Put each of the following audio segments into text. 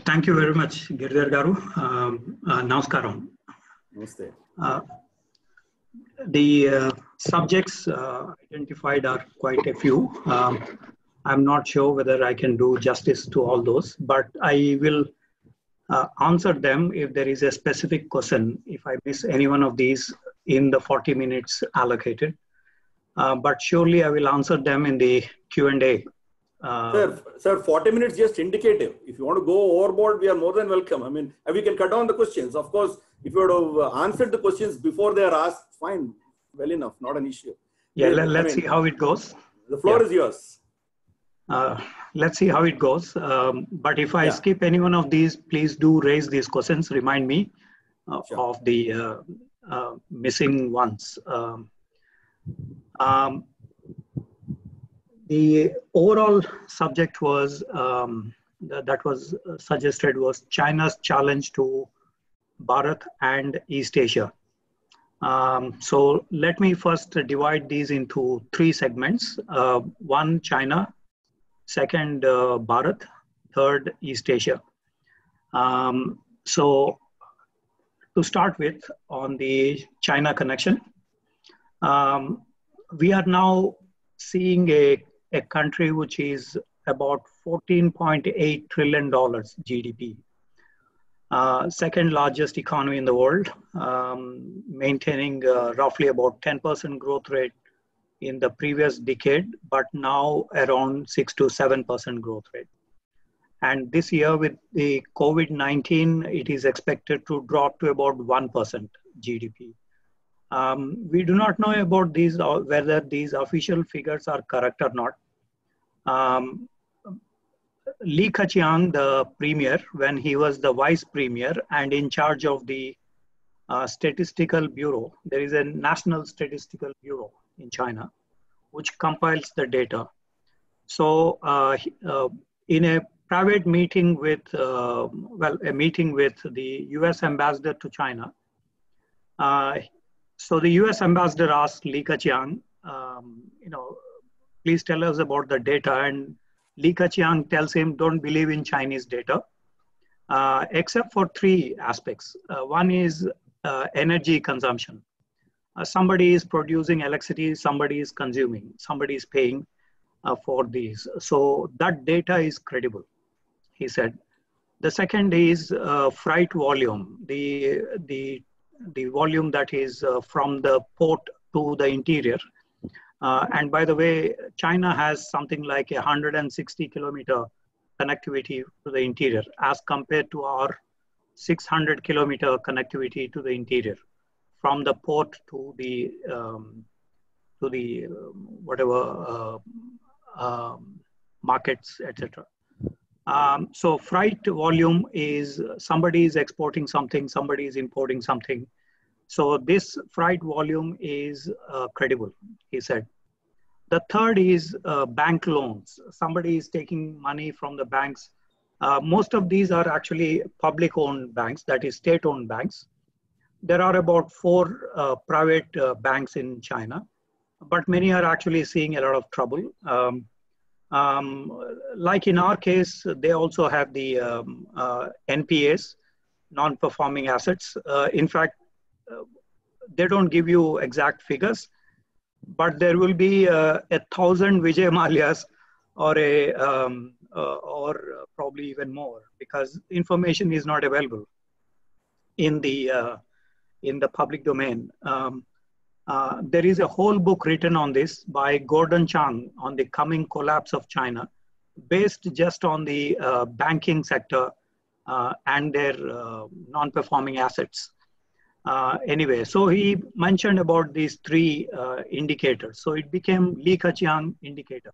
Thank you very much, Girdhar Garu. Namaskaram. Namaste. The subjects identified are quite a few. I'm not sure whether I can do justice to all those, but I will answer them if there is a specific question, if I miss any one of these in the 40 minutes allocated. But surely I will answer them in the Q&A. Sir, 40 minutes just indicative. If you want to go overboard, we are more than welcome. I mean, we can cut down the questions. Of course, if you would have answered the questions before they are asked, fine, well enough, not an issue. Yeah, let's see how it goes. The floor is yours. Let's see how it goes. But if I skip any one of these, please do raise these questions. Remind me of the missing ones. The overall subject was that was suggested was China's challenge to Bharat and East Asia. So let me first divide these into three segments. One, China. Second, Bharat. Third, East Asia. So to start with, on the China connection, we are now seeing a country which is about $14.8 trillion GDP. Second largest economy in the world, maintaining roughly about 10% growth rate in the previous decade, but now around 6 to 7% growth rate. And this year with the COVID-19, it is expected to drop to about 1% GDP. We do not know about these, whether these official figures are correct or not. Li Keqiang, the premier, when he was the vice premier and in charge of the statistical bureau, there is a national statistical bureau in China, which compiles the data. So in a private meeting with, a meeting with the US ambassador to China, so the US ambassador asked Li Keqiang, please tell us about the data. And Li Keqiang tells him, don't believe in Chinese data, except for three aspects. One is energy consumption. Somebody is producing electricity, somebody is consuming, somebody is paying for these. So that data is credible, he said. The second is freight volume, the volume that is from the port to the interior. And by the way, China has something like 160 kilometer connectivity to the interior as compared to our 600 kilometer connectivity to the interior from the port to the markets, etc. So freight volume is somebody is exporting something, somebody is importing something. So this freight volume is credible, he said. The third is bank loans. Somebody is taking money from the banks. Most of these are actually public-owned banks, that is state-owned banks. There are about 4 private banks in China, but many are actually seeing a lot of trouble. Like in our case, they also have the NPAs, non-performing assets. In fact, they don't give you exact figures, but there will be 1,000 Vijay Malias or probably even more, because information is not available in the public domain. There is a whole book written on this by Gordon Chang on the coming collapse of China, based just on the banking sector and their non-performing assets. Anyway, so he mentioned about these 3 indicators. So it became Li Keqiang indicator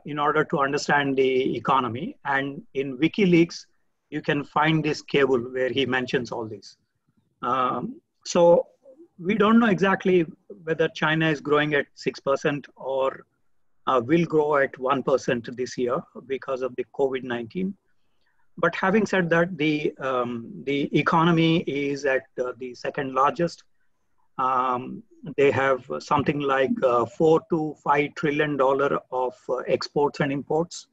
in order to understand the economy. And in WikiLeaks, you can find this cable where he mentions all this. So we don't know exactly whether China is growing at 6% or will grow at 1% this year because of the COVID-19. But having said that, the economy is at the second largest. They have something like $4 to $5 trillion of exports and imports.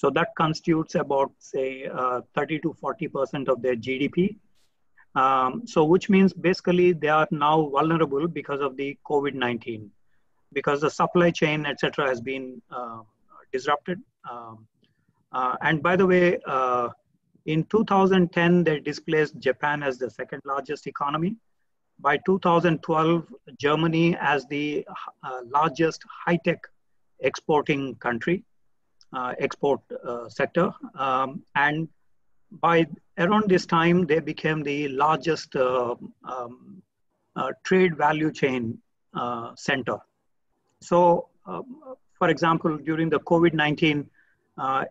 So that constitutes about, say, 30 to 40% of their GDP. So which means basically they are now vulnerable because of the COVID-19, because the supply chain, etc., has been disrupted. And by the way, in 2010, they displaced Japan as the second largest economy. By 2012, Germany as the largest high-tech exporting country, export sector. And by around this time, they became the largest trade value chain center. So, for example, during the COVID-19,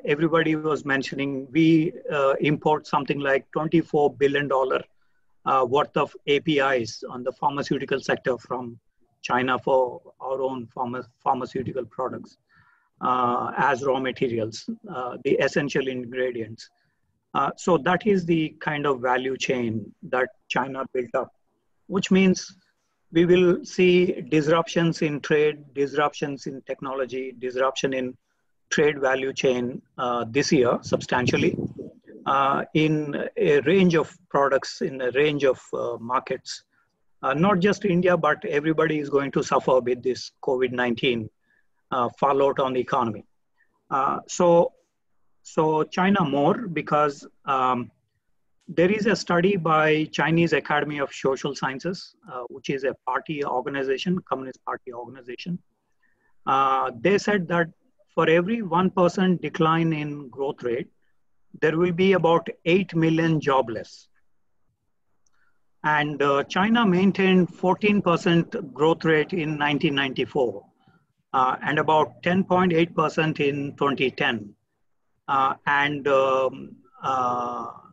everybody was mentioning we import something like $24 billion worth of APIs on the pharmaceutical sector from China for our own pharmaceutical products as raw materials, the essential ingredients. So that is the kind of value chain that China built up, which means we will see disruptions in trade, disruptions in technology, disruption in trade value chain this year substantially in a range of products, in a range of markets. Not just India, but everybody is going to suffer with this COVID-19 fallout on the economy. So China more because there is a study by Chinese Academy of Social Sciences, which is a party organization, Communist Party organization. They said that for every 1% decline in growth rate, there will be about 8 million jobless. And China maintained 14% growth rate in 1994 and about 10.8% in 2010. And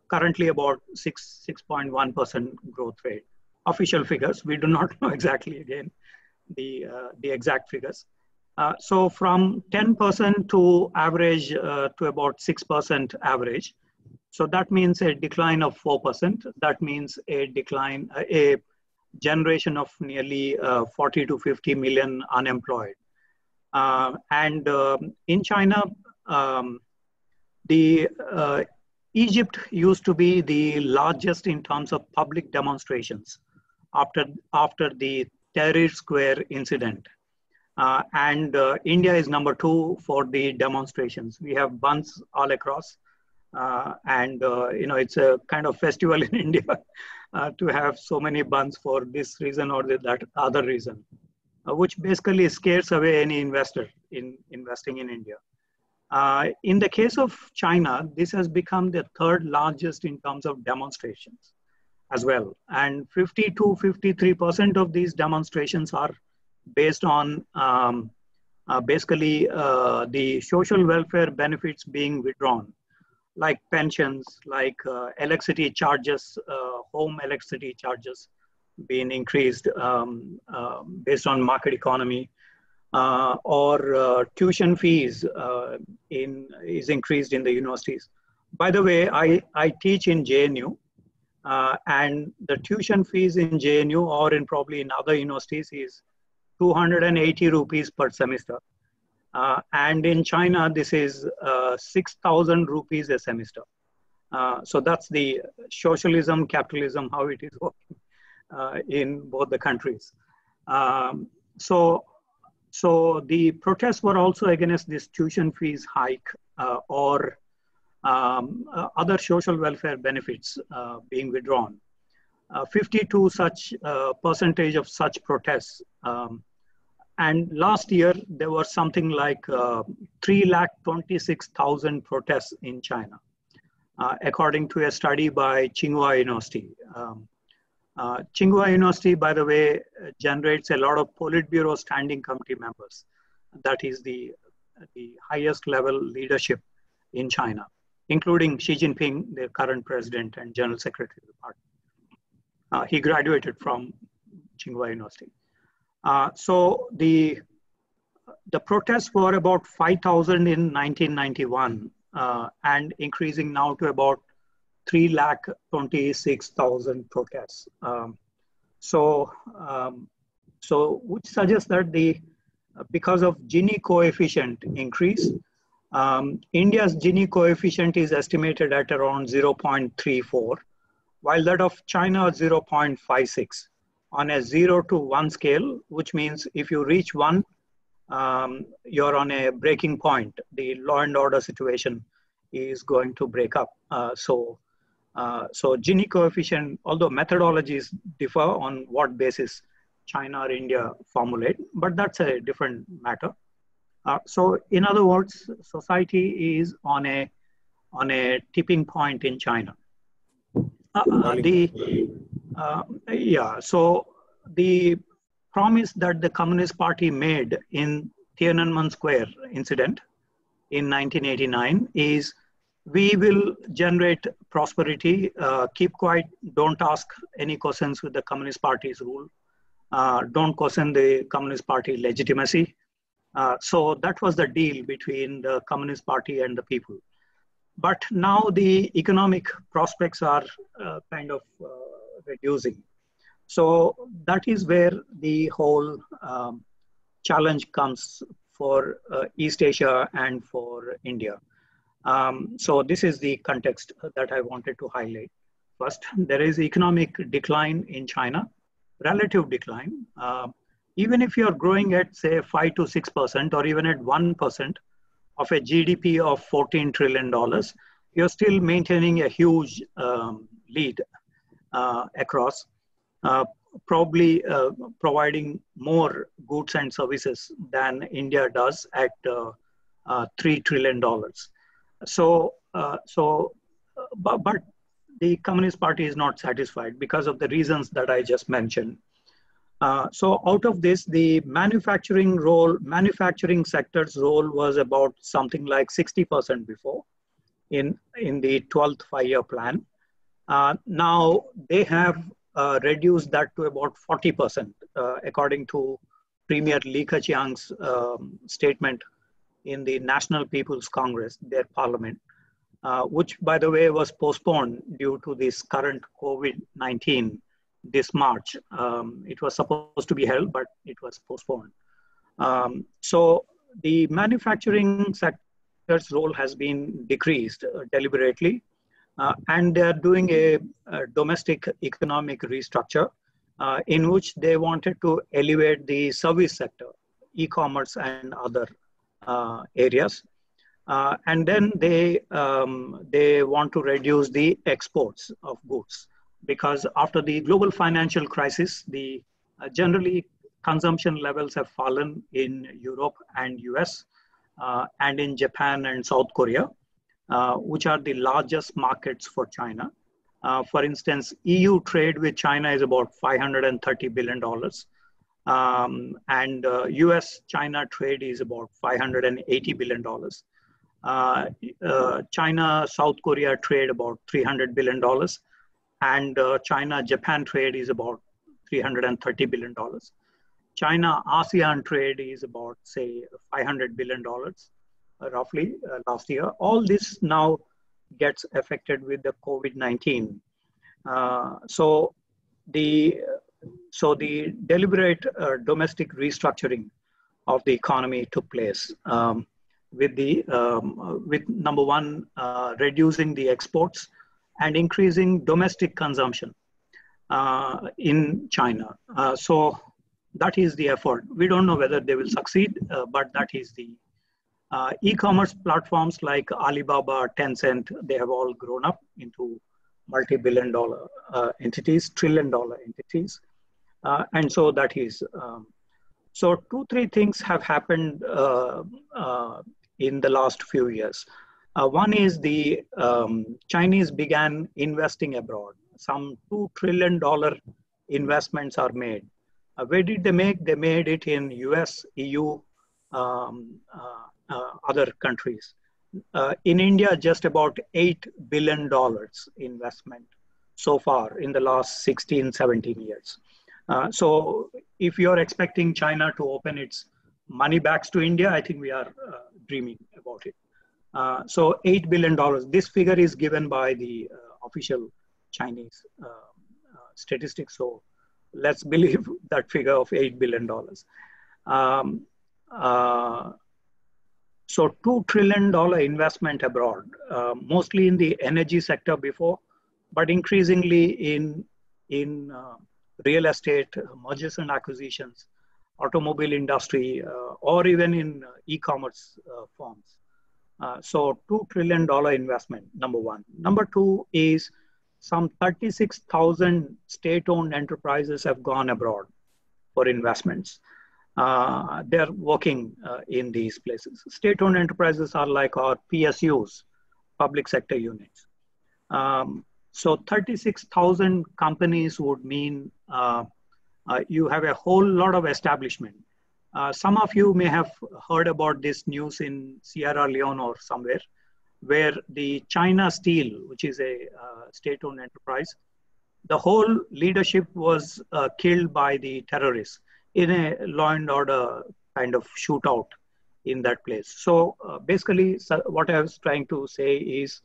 currently about 6.1% growth rate. Official figures, we do not know exactly again the exact figures. So from 10% to average to about 6% average. So that means a decline of 4%. That means a decline, a generation of nearly 40 to 50 million unemployed. And in China, Egypt used to be the largest in terms of public demonstrations after the Tahrir Square incident. And India is number 2 for the demonstrations. We have bunds all across. And it's a kind of festival in India to have so many bunds for this reason or that other reason, which basically scares away any investor in investing in India. In the case of China, this has become the 3rd largest in terms of demonstrations as well. And 50 to 53% of these demonstrations are based on basically the social welfare benefits being withdrawn, like pensions, like electricity charges, home electricity charges being increased based on market economy, or tuition fees is increased in the universities. By the way, I teach in JNU, and the tuition fees in JNU or in probably in other universities is 280 rupees per semester. And in China, this is 6,000 rupees a semester. So that's the socialism, capitalism, how it is working in both the countries. So the protests were also against this tuition fees hike or other social welfare benefits being withdrawn. 52 such percentage of such protests. And last year, there were something like 326,000 protests in China, according to a study by Tsinghua University. Tsinghua University, by the way, generates a lot of Politburo standing committee members. That is the highest level leadership in China, including Xi Jinping, the current president and general secretary of the party. He graduated from Tsinghua University. So the protests were about 5,000 in 1991 and increasing now to about 326,000 protests. So which suggests that because of Gini coefficient increase, India's Gini coefficient is estimated at around 0.34, while that of China is 0.56 on a 0 to 1 scale, which means if you reach 1, you're on a breaking point. The law and order situation is going to break up. So Gini coefficient, although methodologies differ on what basis China or India formulate, but that's a different matter. So in other words, society is on a tipping point in China. So the promise that the Communist Party made in Tiananmen Square incident in 1989 is, we will generate prosperity, keep quiet, don't ask any questions with the Communist Party's rule, don't question the Communist Party legitimacy. So that was the deal between the Communist Party and the people. But now the economic prospects are kind of reducing. So that is where the whole challenge comes for East Asia and for India. So this is the context that I wanted to highlight. First, there is economic decline in China, relative decline. Even if you're growing at say 5 to 6% or even at 1% of a GDP of $14 trillion, you're still maintaining a huge lead across, probably providing more goods and services than India does at $3 trillion. But the Communist Party is not satisfied because of the reasons that I just mentioned. So out of this, the manufacturing sector's role was about something like 60% before in the 12th five-year plan. Now they have reduced that to about 40%, according to Premier Li Keqiang's statement in the National People's Congress, their parliament, which by the way was postponed due to this current COVID-19 this March. It was supposed to be held, but it was postponed. So the manufacturing sector's role has been decreased deliberately, and they're doing a domestic economic restructure in which they wanted to elevate the service sector, e-commerce and other areas. And then they want to reduce the exports of goods, because after the global financial crisis, the generally consumption levels have fallen in Europe and US and in Japan and South Korea, which are the largest markets for China. For instance, EU trade with China is about $530 billion. And US-China trade is about $580 billion. China-South Korea trade about $300 billion. And China-Japan trade is about $330 billion. China-ASEAN trade is about, say, $500 billion, roughly, last year. All this now gets affected with the COVID-19. So the deliberate domestic restructuring of the economy took place with number one, reducing the exports and increasing domestic consumption in China. So that is the effort. We don't know whether they will succeed, but that is the e-commerce platforms like Alibaba, Tencent, they have all grown up into multi-billion dollar entities, trillion-dollar entities. And so that is, so 2-3 things have happened in the last few years. One is the Chinese began investing abroad. Some $2 trillion investments are made. Where did they make? They made it in US, EU, other countries. In India, just about $8 billion investment so far in the last 16, 17 years. So if you're expecting China to open its money bags to India, I think we are dreaming about it. So $8 billion, this figure is given by the official Chinese statistics. So let's believe that figure of $8 billion. So $2 trillion investment abroad, mostly in the energy sector before, but increasingly in real estate, mergers and acquisitions, automobile industry, or even in e-commerce forms. So $2 trillion investment, number one. Number two is some 36,000 state-owned enterprises have gone abroad for investments. They're working in these places. State-owned enterprises are like our PSUs, public sector units. So 36,000 companies would mean you have a whole lot of establishment. Some of you may have heard about this news in Sierra Leone or somewhere, where the China Steel, which is a state-owned enterprise, the whole leadership was killed by the terrorists in a law and order kind of shootout in that place. So basically, what I was trying to say is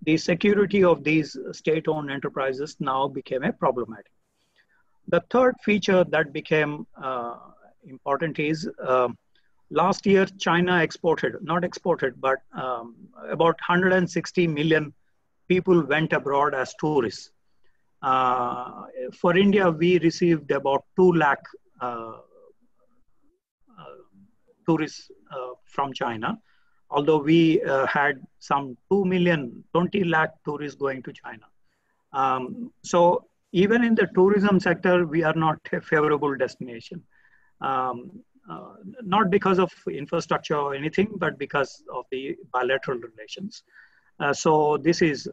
the security of these state-owned enterprises now became a problematic. The third feature that became important is last year, China exported, not exported, but about 160 million people went abroad as tourists. For India, we received about 2 lakh tourists from China, although we had some 20 lakh tourists going to China. So even in the tourism sector, we are not a favorable destination. Not because of infrastructure or anything, but because of the bilateral relations. So this is,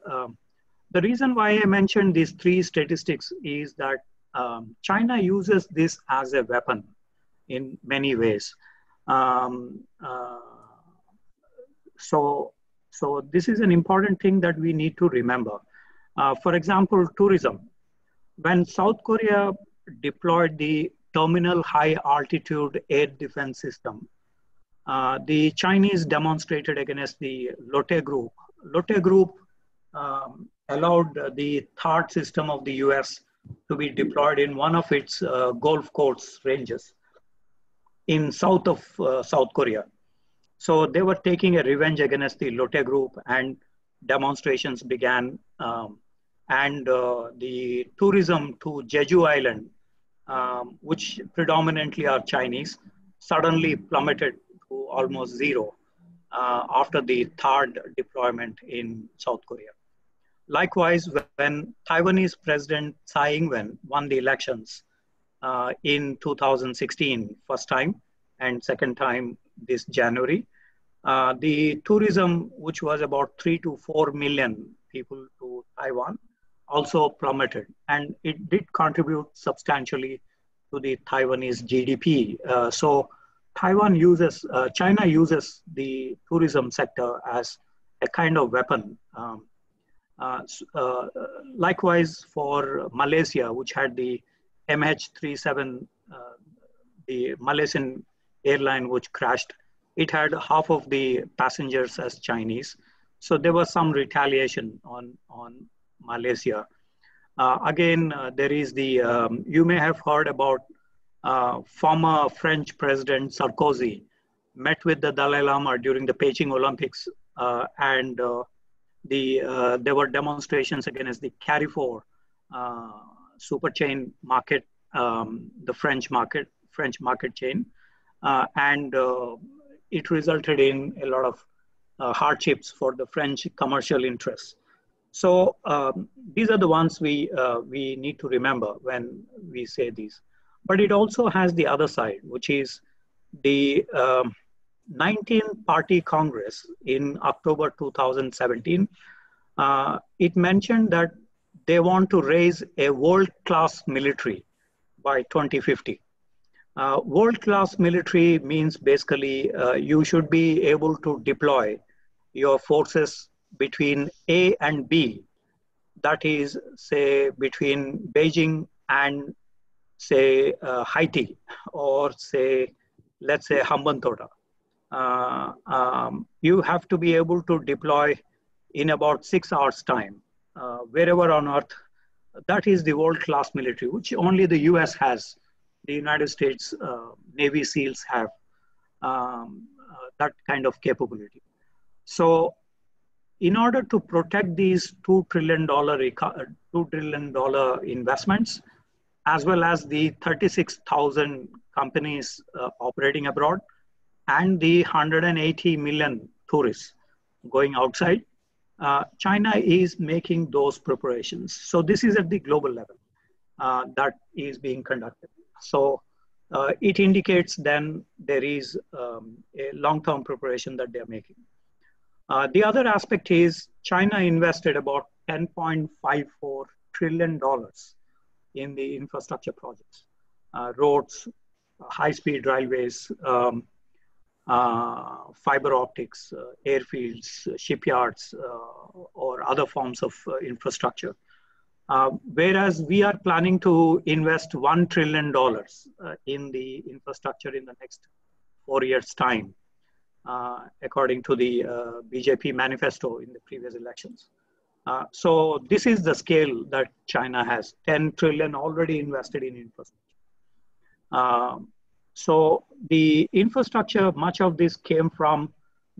the reason why I mentioned these 3 statistics is that China uses this as a weapon in many ways. So this is an important thing that we need to remember. For example, tourism. When South Korea deployed the Terminal High Altitude Air Defense System, the Chinese demonstrated against the Lotte Group. Lotte Group allowed the THAAD system of the US to be deployed in one of its golf course ranges in south of South Korea. So they were taking a revenge against the Lotte Group, and demonstrations began. And the tourism to Jeju Island, which predominantly are Chinese, suddenly plummeted to almost zero after the THAAD deployment in South Korea. Likewise, when Taiwanese President Tsai Ing-wen won the elections in 2016, first time, and second time this January, the tourism, which was about 3 to 4 million people to Taiwan, also plummeted, and it did contribute substantially to the Taiwanese GDP. So China uses the tourism sector as a kind of weapon. Likewise for Malaysia, which had the MH370, the Malaysian airline which crashed, it had half of the passengers as Chinese. So there was some retaliation on Malaysia. Again, there is the, you may have heard about former French President Sarkozy met with the Dalai Lama during the Beijing Olympics, and there were demonstrations against the Carrefour super chain market, the French market chain, and it resulted in a lot of hardships for the French commercial interests. So these are the ones we need to remember when we say these. But it also has the other side, which is the 19th Party Congress in October 2017. It mentioned that they want to raise a world-class military by 2050. World-class military means basically you should be able to deploy your forces between A and B. That is, say, between Beijing and, say, Haiti, or say, let's say, Hambantota. You have to be able to deploy in about 6 hours' time, wherever on earth. That is the world-class military, which only the US has. The United States Navy SEALs have. that kind of capability. So in order to protect these $2 trillion investments, as well as the 36,000 companies operating abroad and the 180 million tourists going outside, China is making those preparations. So this is at the global level that is being conducted. So it indicates then there is a long-term preparation that they're making. The other aspect is China invested about $10.54 trillion in the infrastructure projects, roads, high-speed railways, fiber optics, airfields, shipyards, or other forms of infrastructure. Whereas we are planning to invest $1 trillion in the infrastructure in the next 4 years' time, according to the BJP manifesto in the previous elections. So this is the scale that China has, 10 trillion already invested in infrastructure. So the infrastructure, much of this came from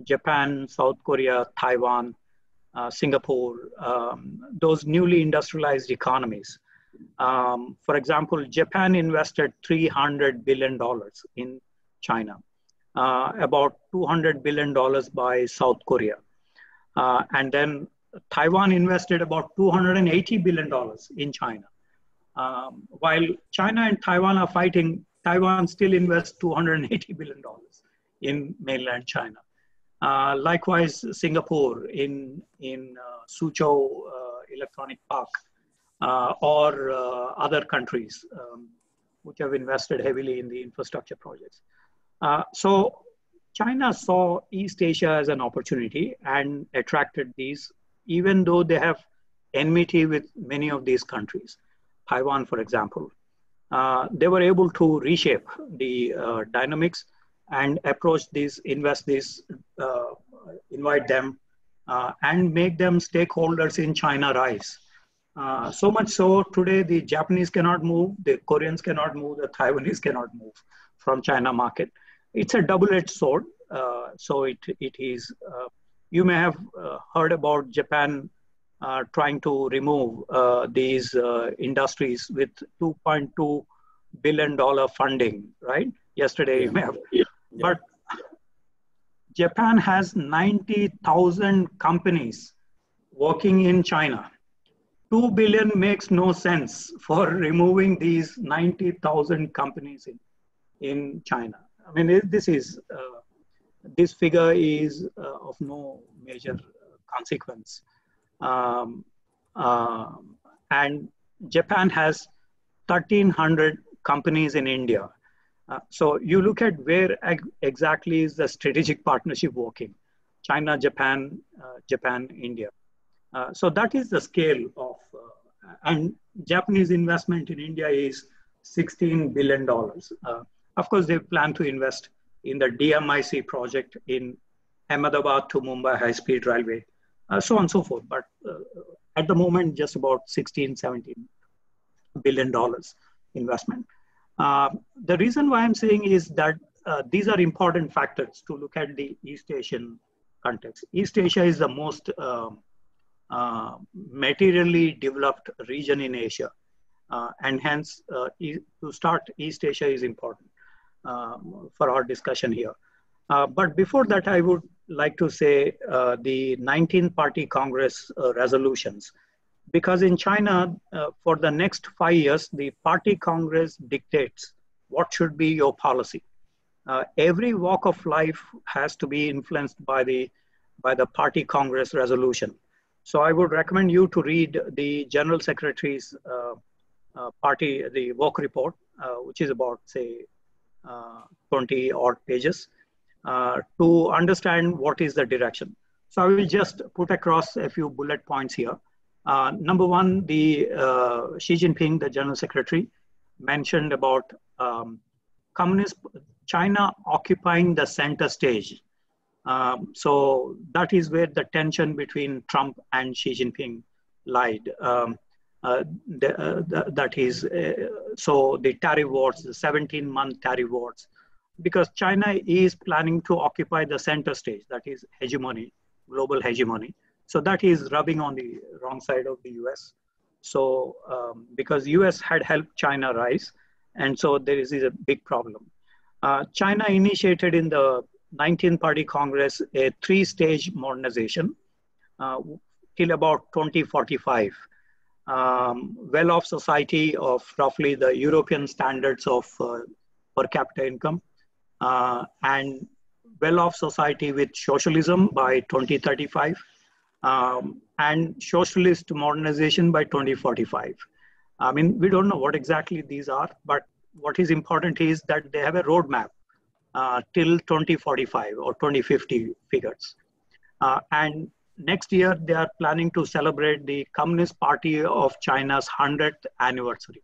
Japan, South Korea, Taiwan, Singapore, those newly industrialized economies. For example, Japan invested $300 billion in China, about $200 billion by South Korea. And then Taiwan invested about $280 billion in China. While China and Taiwan are fighting, Taiwan still invests $280 billion in mainland China. Likewise, Singapore in Suzhou Electronic Park or other countries which have invested heavily in the infrastructure projects. So China saw East Asia as an opportunity and attracted these, even though they have enmity with many of these countries. Taiwan, for example, they were able to reshape the dynamics and approach these, invest this, invite them, and make them stakeholders in China Rise. So much so, today the Japanese cannot move, the Koreans cannot move, the Taiwanese cannot move from China market. It's a double-edged sword. So it is, you may have heard about Japan trying to remove these industries with $2.2 billion funding, right? Yesterday, you may have. Yeah. But Japan has 90,000 companies working in China. 2 billion makes no sense for removing these 90,000 companies in China. I mean, this figure is of no major consequence. And Japan has 1,300 companies in India. So you look at where exactly is the strategic partnership working: China, Japan, Japan, India. So that is the scale of, and Japanese investment in India is $16 billion. Of course, they plan to invest in the DMIC project in Ahmedabad to Mumbai high-speed railway, so on and so forth. But at the moment, just about $16, $17 billion investment. The reason why I'm saying is that these are important factors to look at the East Asian context. East Asia is the most materially developed region in Asia. And hence, to start East Asia is important for our discussion here. But before that, I would like to say the 19th Party Congress resolutions. Because in China, for the next 5 years, the Party Congress dictates what should be your policy. Every walk of life has to be influenced by the Party Congress resolution. So I would recommend you to read the General Secretary's the work report, which is about, say, 20 odd pages, to understand what is the direction. So I will just put across a few bullet points here. Number one, the Xi Jinping, the General Secretary, mentioned about communist China occupying the center stage. So that is where the tension between Trump and Xi Jinping lied. That is, so the tariff wars, the 17-month tariff wars, because China is planning to occupy the center stage, that is hegemony, global hegemony. So that is rubbing on the wrong side of the US. So because US had helped China rise, and so there is a big problem. China initiated in the 19th Party Congress a 3-stage modernization till about 2045. Well-off society of roughly the European standards of per capita income, and well-off society with socialism by 2035, and socialist modernization by 2045. I mean, we don't know what exactly these are, but what is important is that they have a roadmap till 2045 or 2050 figures. And next year, they are planning to celebrate the Communist Party of China's 100th anniversary.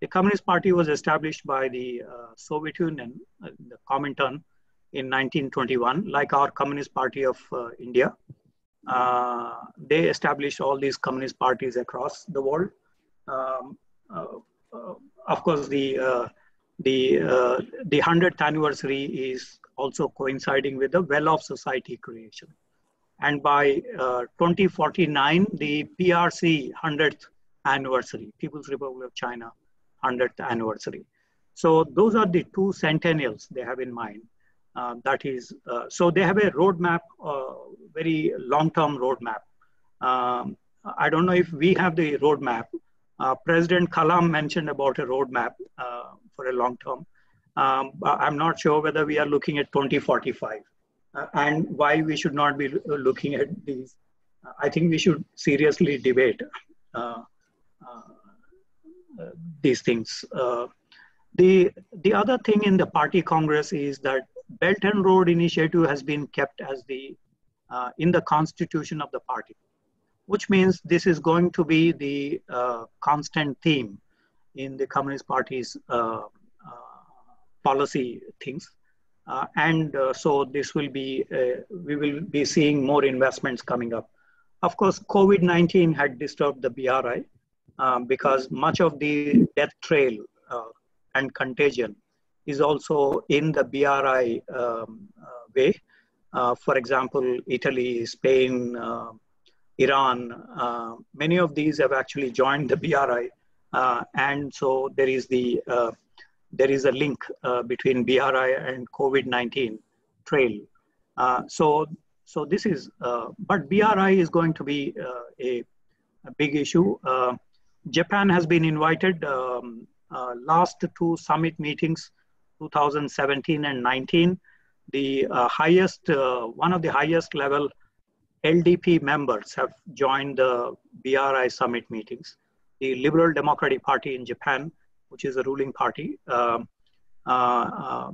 The Communist Party was established by the Soviet Union, the Comintern, in 1921, like our Communist Party of India. They established all these communist parties across the world. Of course, the 100th anniversary is also coinciding with the well-off society creation. And by 2049, the PRC 100th anniversary, People's Republic of China 100th anniversary. So those are the two centennials they have in mind. That is, so they have a roadmap, very long-term roadmap. I don't know if we have the roadmap. President Kalam mentioned about a roadmap for a long term. I'm not sure whether we are looking at 2045 and why we should not be looking at these. I think we should seriously debate these things. The other thing in the party congress is that Belt and Road Initiative has been kept as the in the constitution of the party, which means this is going to be the constant theme in the Communist Party's policy things. So this will be, we will be seeing more investments coming up. Of course, COVID-19 had disturbed the BRI because much of the death trail and contagion is also in the BRI way. For example, Italy, Spain, Iran, many of these have actually joined the BRI. And so there is a link between BRI and COVID-19 trail. So this is, but BRI is going to be a big issue. Japan has been invited last two summit meetings, 2017 and 19. The highest, one of the highest level LDP members have joined the BRI summit meetings. The Liberal Democratic Party in Japan, which is a ruling party, Mr.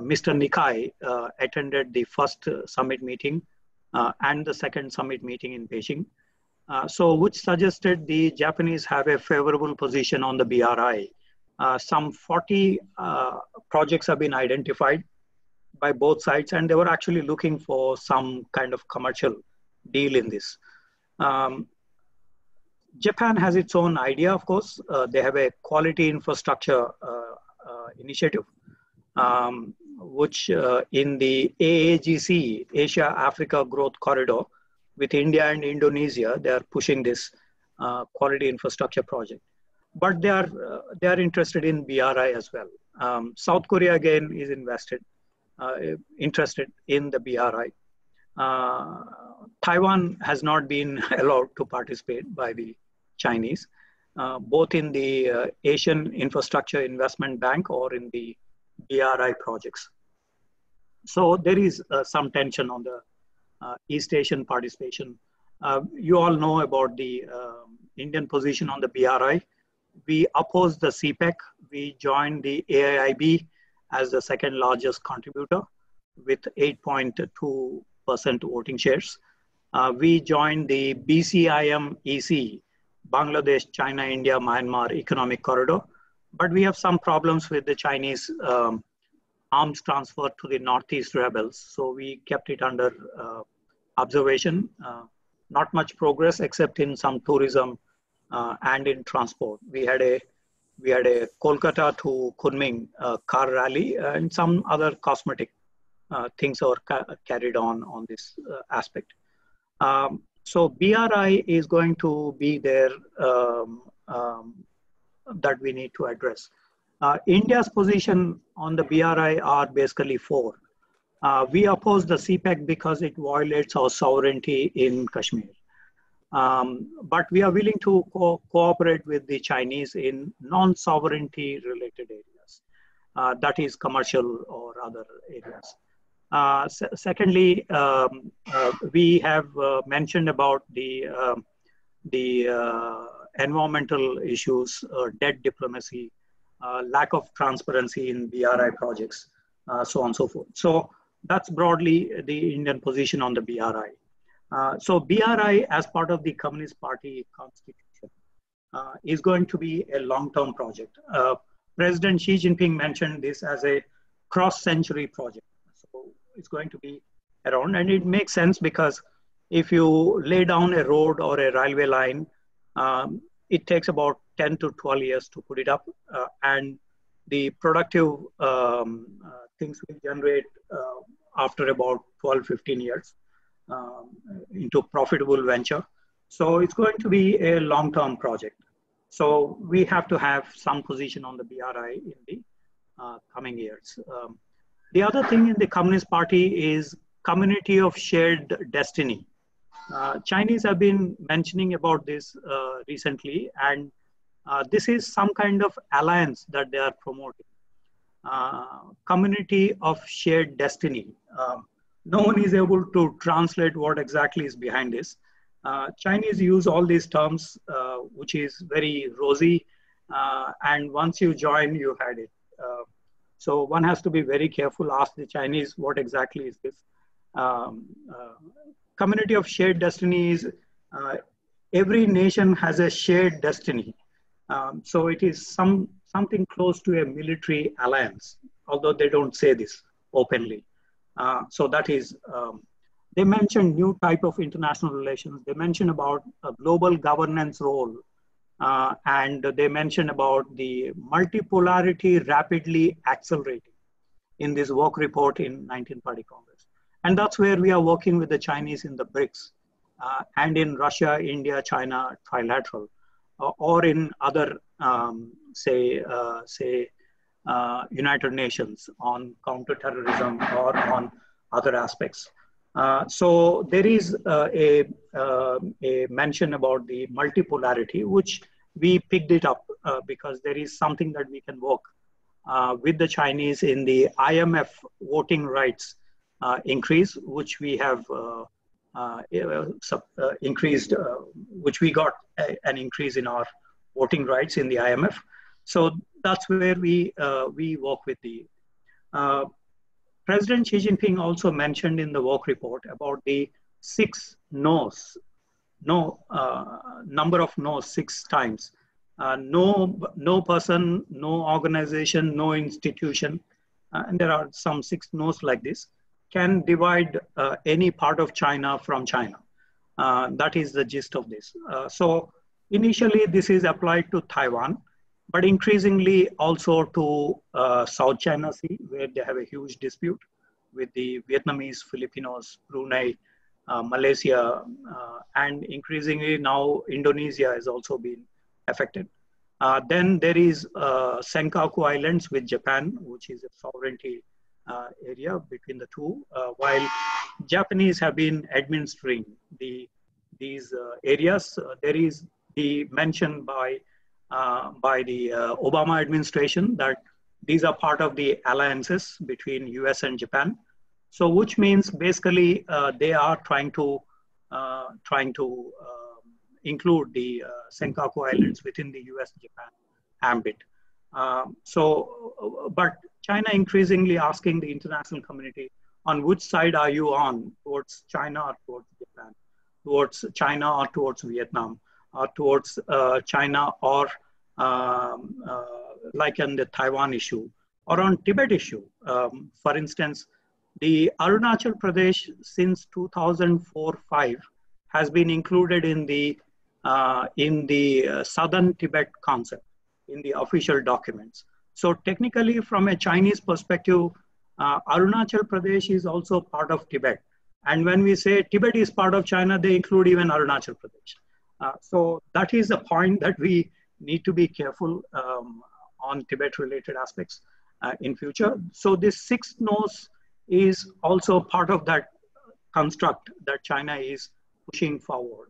Nikai attended the first summit meeting and the second summit meeting in Beijing. So which suggested the Japanese have a favorable position on the BRI. Some 40 projects have been identified by both sides, and they were actually looking for some kind of commercial deal in this. Japan has its own idea, of course. They have a quality infrastructure initiative, which in the AAGC, Asia-Africa Growth Corridor, with India and Indonesia, they are pushing this quality infrastructure project. But they are interested in BRI as well. South Korea again is interested in the BRI. Taiwan has not been allowed to participate by the Chinese, both in the Asian Infrastructure Investment Bank or in the BRI projects. So there is some tension on the East Asian participation. You all know about the Indian position on the BRI. We opposed the CPEC. We joined the AIIB as the second largest contributor with 8.2% voting shares. We joined the BCIM EC, Bangladesh, China, India, Myanmar Economic Corridor. But we have some problems with the Chinese arms transfer to the Northeast rebels. So we kept it under observation. Not much progress except in some tourism and in transport. We had a we had a Kolkata to Kunming car rally, and some other cosmetic things are carried on this aspect. So BRI is going to be there that we need to address. India's position on the BRI are basically four. We oppose the CPEC because it violates our sovereignty in Kashmir. But we are willing to cooperate with the Chinese in non-sovereignty related areas, that is commercial or other areas. Secondly, we have mentioned about the environmental issues, debt diplomacy, lack of transparency in BRI projects, so on and so forth. So that's broadly the Indian position on the BRI. So BRI, as part of the Communist Party constitution, is going to be a long-term project. President Xi Jinping mentioned this as a cross-century project. So it's going to be around, and it makes sense because if you lay down a road or a railway line, it takes about 10 to 12 years to put it up, and the productive things will generate after about 12, 15 years into profitable venture. So it's going to be a long-term project. So we have to have some position on the BRI in the coming years. The other thing in the Communist Party is community of shared destiny. Chinese have been mentioning about this recently, and this is some kind of alliance that they are promoting. Community of shared destiny. No one is able to translate what exactly is behind this. Chinese use all these terms, which is very rosy, and once you join, you had it. So one has to be very careful, ask the Chinese what exactly is this. Community of shared destiny is every nation has a shared destiny. So it is something close to a military alliance, although they don't say this openly. So that is, they mentioned new type of international relations. They mentioned about a global governance role. And they mentioned about the multipolarity rapidly accelerating in this work report in 19th Party Congress. And that's where we are working with the Chinese in the BRICS and in Russia, India, China, trilateral, or in other, United Nations on counterterrorism or on other aspects. So there is a mention about the multipolarity, which we picked it up because there is something that we can work with the Chinese in the IMF voting rights increase, which we have increased, which we got an increase in our voting rights in the IMF. So that's where we work with the President Xi Jinping also mentioned in the work report about the 6 no's, number of no's 6 times. No person, no organization, no institution, and there are some 6 no's like this, can divide any part of China from China. That is the gist of this. So initially this is applied to Taiwan, but increasingly also to South China Sea, where they have a huge dispute with the Vietnamese, Filipinos, Brunei, Malaysia, and increasingly now Indonesia has also been affected. Then there is Senkaku Islands with Japan, which is a sovereignty area between the two, while Japanese have been administering these areas. There is the mention by the Obama administration that these are part of the alliances between US and Japan. So which means basically they are trying to include the Senkaku Islands within the US-Japan ambit. But China increasingly asking the international community on which side are you on, towards China or towards Japan, towards China or towards Vietnam, or towards China or like in the Taiwan issue or on Tibet issue. For instance, the Arunachal Pradesh since 2004-5 has been included in the southern Tibet concept. in the official documents. So technically, from a Chinese perspective, Arunachal Pradesh is also part of Tibet. And when we say Tibet is part of China, they include even Arunachal Pradesh. So that is the point that we need to be careful on Tibet-related aspects in future. So this 6 no's is also part of that construct that China is pushing forward.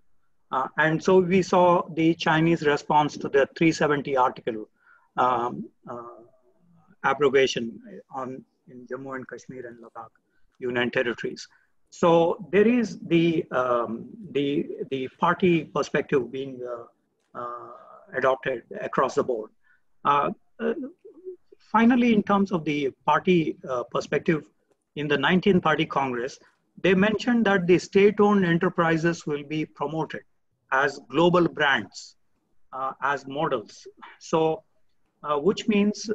And so we saw the Chinese response to the 370 article abrogation in Jammu and Kashmir and Ladakh Union territories. So there is the party perspective being adopted across the board. Finally, in terms of the party perspective, in the 19th Party Congress, they mentioned that the state-owned enterprises will be promoted as global brands, as models. So, which means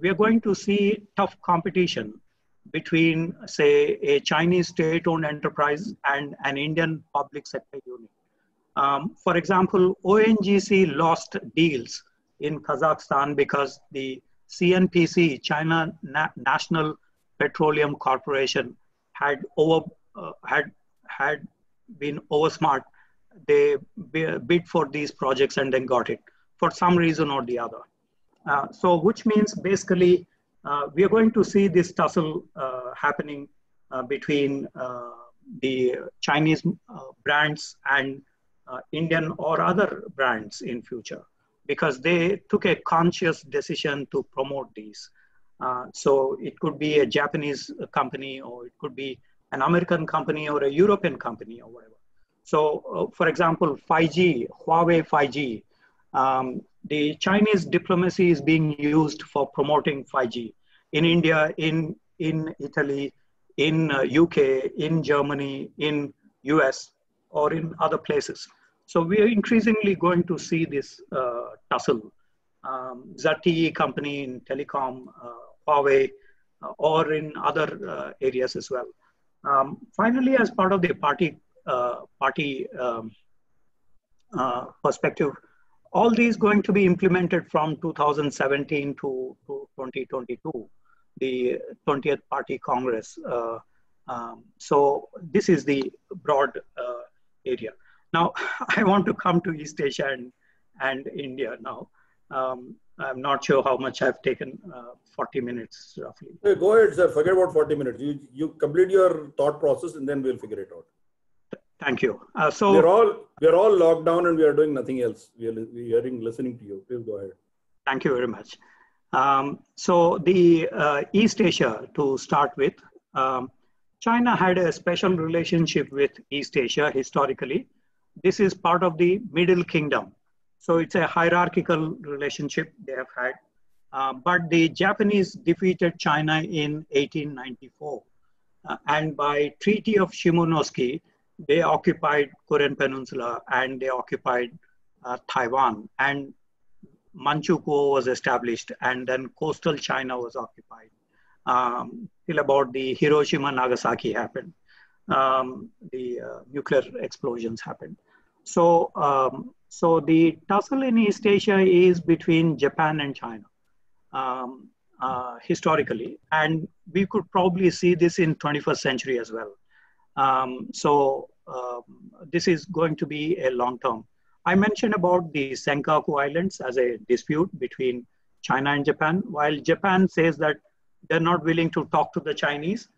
we are going to see tough competition between, say, a Chinese state-owned enterprise and an Indian public sector unit. For example, ONGC lost deals in Kazakhstan because the CNPC, China National Petroleum Corporation, had been oversmart. They bid for these projects and then got it for some reason or the other. So which means basically we are going to see this tussle happening between the Chinese brands and Indian or other brands in future, because they took a conscious decision to promote these. So it could be a Japanese company, or it could be an American company or a European company or whatever. So for example, 5G, Huawei 5G, the Chinese diplomacy is being used for promoting 5G in India, in Italy, in UK, in Germany, in US, or in other places. So we are increasingly going to see this tussle. ZTE company in telecom, Huawei, or in other areas as well. Finally, as part of the party perspective, all these going to be implemented from 2017 to 2022, the 20th Party Congress. So this is the broad area. Now, I want to come to East Asia and India now. I'm not sure how much I've taken, 40 minutes roughly. Hey, go ahead, sir. Forget about 40 minutes. You complete your thought process and then we'll figure it out. Thank you. So we're all locked down and we are doing nothing else. We are listening to you. Please go ahead. Thank you very much. So the East Asia, to start with, China had a special relationship with East Asia historically. This is part of the Middle Kingdom. So it's a hierarchical relationship they have had. But the Japanese defeated China in 1894. And by Treaty of Shimonoseki, they occupied Korean Peninsula and they occupied Taiwan. And Manchukuo was established, and then coastal China was occupied till about the Hiroshima-Nagasaki happened. The nuclear explosions happened. So, so the tussle in East Asia is between Japan and China historically, and we could probably see this in 21st century as well. So this is going to be a long term. I mentioned about the Senkaku Islands as a dispute between China and Japan, while Japan says that they're not willing to talk to the Chinese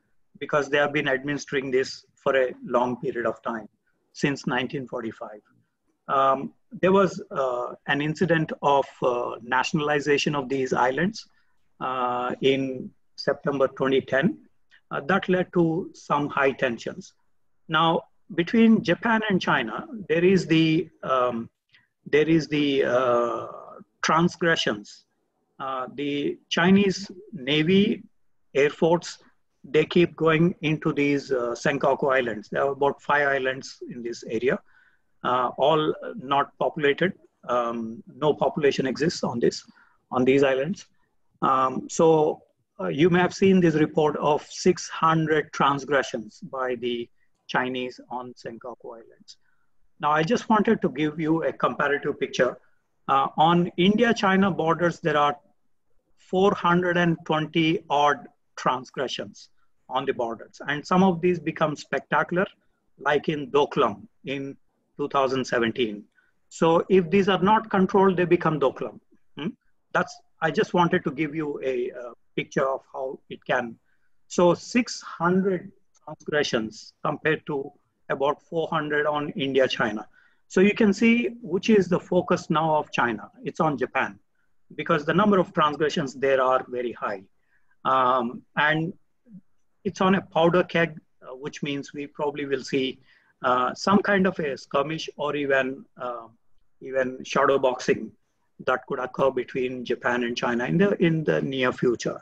because they have been administering this for a long period of time, since 1945. There was an incident of nationalization of these islands in September 2010. That led to some high tensions. Now, between Japan and China, there is the transgressions. The Chinese Navy, Air Force, they keep going into these Senkaku Islands. There are about 5 islands in this area, all not populated. No population exists on these islands. So you may have seen this report of 600 transgressions by the Chinese on Senkaku Islands. Now, I just wanted to give you a comparative picture. On India-China borders, there are 420 odd transgressions on the borders. And some of these become spectacular, like in Doklam in 2017. So if these are not controlled, they become Doklam. I just wanted to give you a picture of how it can. So 600 transgressions compared to about 400 on India-China. So you can see which is the focus now of China. It's on Japan, because the number of transgressions there are very high. And it's on a powder keg, which means we probably will see some kind of a skirmish or even shadow boxing that could occur between Japan and China in the near future.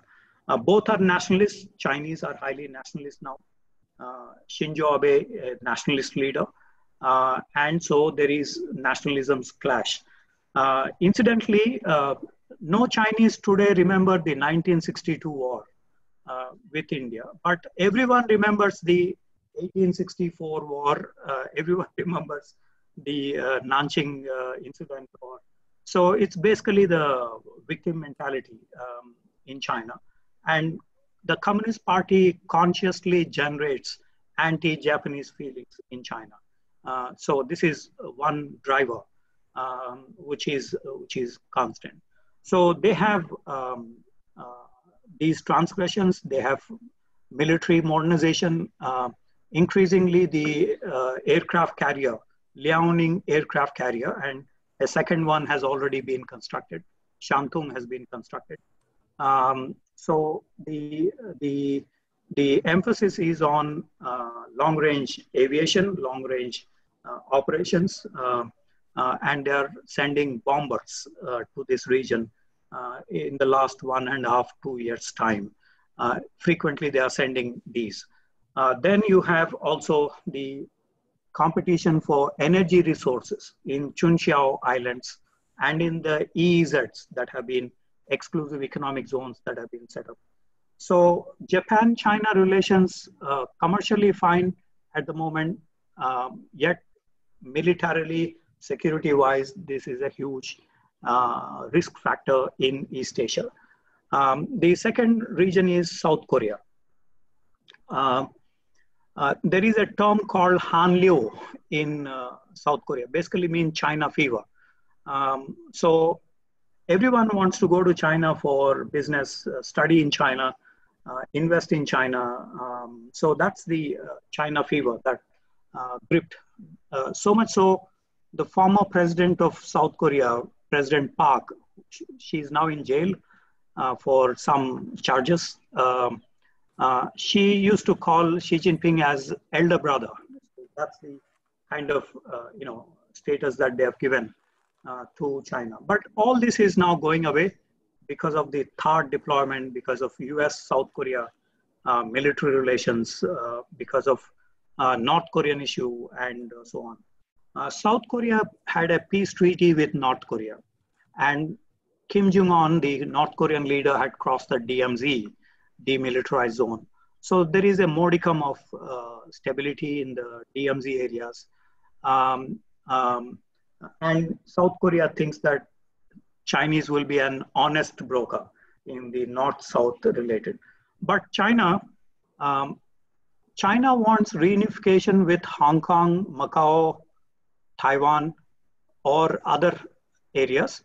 Both are nationalists. Chinese are highly nationalist now. Shinzo Abe, a nationalist leader. And so there is nationalism's clash. Incidentally, no Chinese today remember the 1962 war with India, but everyone remembers the 1864 war. Everyone remembers the Nanjing incident. So it's basically the victim mentality in China. And the Communist Party consciously generates anti-Japanese feelings in China. So this is one driver, which is constant. So they have these transgressions, they have military modernization, increasingly the aircraft carrier, Liaoning aircraft carrier, and a second one has already been constructed. Shantung has been constructed. So the emphasis is on long-range aviation, long-range operations, and they are sending bombers to this region in the last 1.5 to 2 years' time. Frequently, they are sending these. Then you have also the competition for energy resources in Chunxiao Islands and in the EEZs that have been exclusive economic zones that have been set up. So Japan-China relations commercially fine at the moment, yet militarily, security-wise, this is a huge risk factor in East Asia. The second region is South Korea. There is a term called Hanliu in South Korea, basically means China fever. So everyone wants to go to China for business, study in China, invest in China. So that's the China fever that gripped. So much so, the former president of South Korea, President Park, she's now in jail for some charges. She used to call Xi Jinping as elder brother. That's the kind of status that they have given to China. But all this is now going away because of the THAAD deployment, because of US-South Korea military relations, because of North Korean issue, and so on. South Korea had a peace treaty with North Korea, and Kim Jong-un, the North Korean leader, had crossed the DMZ, demilitarized zone. So there is a modicum of stability in the DMZ areas. And South Korea thinks that Chinese will be an honest broker in the North-South related. But China wants reunification with Hong Kong, Macau, Taiwan, or other areas,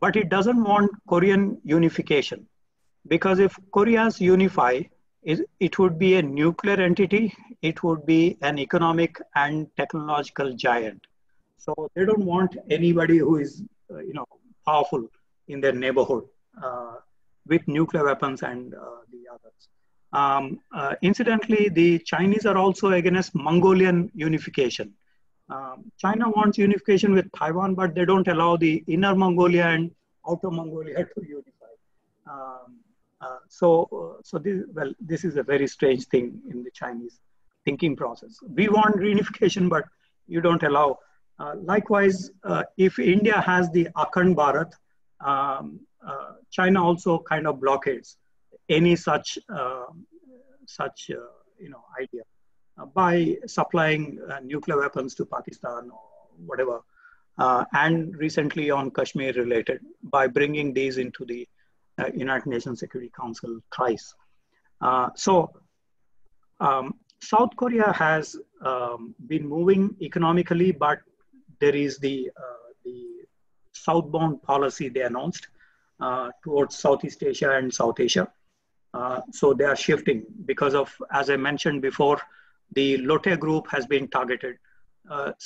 but it doesn't want Korean unification. Because if Korea's unify, it would be a nuclear entity, it would be an economic and technological giant. So they don't want anybody who is, powerful in their neighborhood with nuclear weapons and the others. Incidentally, the Chinese are also against Mongolian unification. China wants unification with Taiwan, but they don't allow the Inner Mongolia and Outer Mongolia to unify. So this is a very strange thing in the Chinese thinking process. We want reunification, but you don't allow. Likewise, if India has the Akhand Bharat, China also kind of blockades any such idea by supplying nuclear weapons to Pakistan or whatever. and recently on Kashmir related by bringing these into the United Nations Security Council thrice. South Korea has been moving economically, but there is the southbound policy they announced towards Southeast Asia and South Asia. So they are shifting because of, as I mentioned before, the Lotte group has been targeted.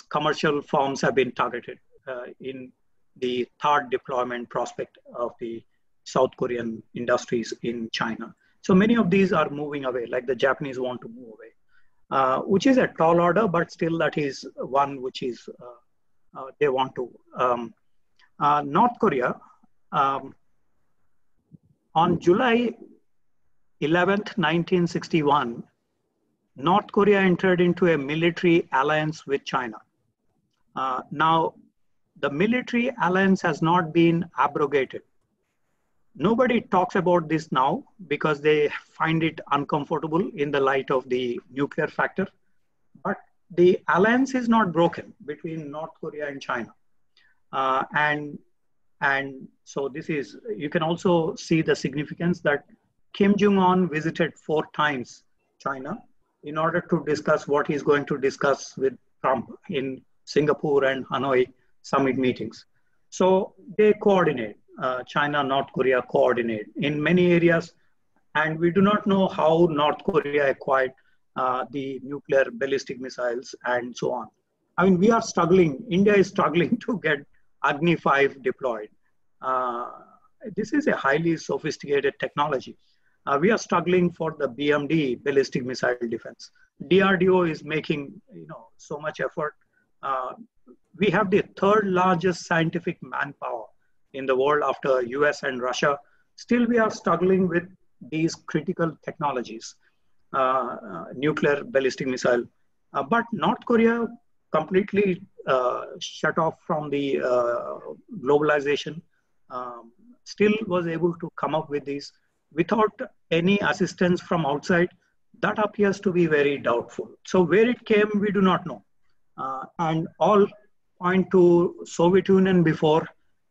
Commercial firms have been targeted in the third deployment prospect of the South Korean industries in China. So many of these are moving away, like the Japanese want to move away, which is a tall order, but still that is one which is they want to. North Korea, on July 11th, 1961, North Korea entered into a military alliance with China. Now, the military alliance has not been abrogated. Nobody talks about this now because they find it uncomfortable in the light of the nuclear factor. But the alliance is not broken between North Korea and China. And so this is, you can also see the significance that Kim Jong-un visited 4 times China in order to discuss what he's going to discuss with Trump in Singapore and Hanoi summit meetings. So they coordinate, China, North Korea coordinate in many areas. And we do not know how North Korea acquired the nuclear ballistic missiles and so on. I mean, we are struggling, India is struggling to get Agni 5 deployed. This is a highly sophisticated technology. We are struggling for the BMD, ballistic missile defense. DRDO is making so much effort. We have the 3rd largest scientific manpower in the world after US and Russia. Still, we are struggling with these critical technologies, nuclear ballistic missile. But North Korea completely shut off from the globalization, still was able to come up with these without any assistance from outside. That appears to be very doubtful. So where it came, we do not know. And all point to Soviet Union before